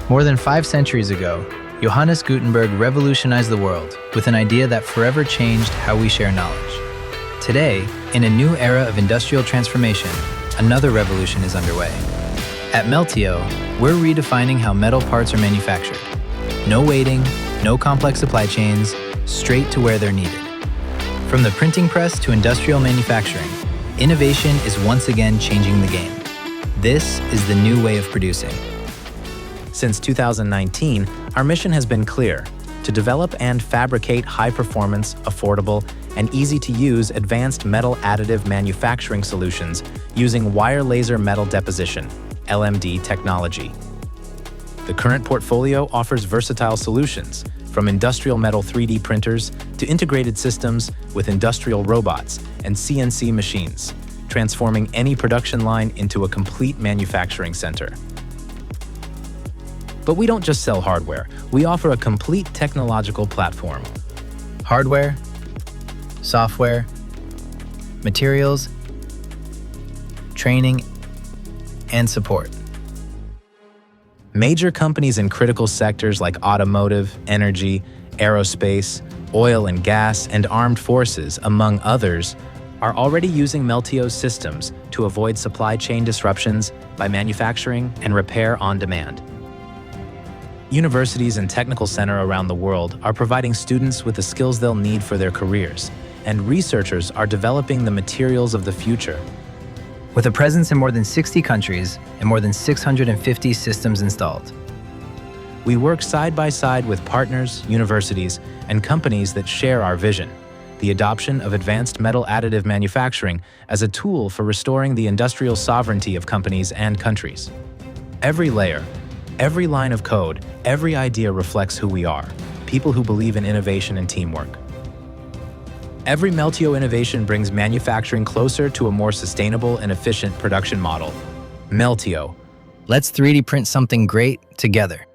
More than 5 centuries ago, Johannes Gutenberg revolutionized the world with an idea that forever changed how we share knowledge. Today, in a new era of industrial transformation, another revolution is underway. At Meltio, we're redefining how metal parts are manufactured. No waiting, no complex supply chains, straight to where they're needed. From the printing press to industrial manufacturing, innovation is once again changing the game. This is the new way of producing. Since 2019, our mission has been clear: to develop and fabricate high-performance, affordable, and easy-to-use advanced metal additive manufacturing solutions using wire laser metal deposition, LMD technology. The current portfolio offers versatile solutions, from industrial metal 3D printers to integrated systems with industrial robots and CNC machines, transforming any production line into a complete manufacturing center. But we don't just sell hardware, we offer a complete technological platform. Hardware, software, materials, training, and support. Major companies in critical sectors like automotive, energy, aerospace, oil and gas, and armed forces, among others, are already using Meltio's systems to avoid supply chain disruptions by manufacturing and repair on demand. Universities and technical centers around the world are providing students with the skills they'll need for their careers, and researchers are developing the materials of the future. With a presence in more than 60 countries and more than 650 systems installed. We work side by side with partners, universities, and companies that share our vision: the adoption of advanced metal additive manufacturing as a tool for restoring the industrial sovereignty of companies and countries. Every layer, every line of code, every idea reflects who we are: people who believe in innovation and teamwork. Every Meltio innovation brings manufacturing closer to a more sustainable and efficient production model. Meltio. Let's 3D print something great together.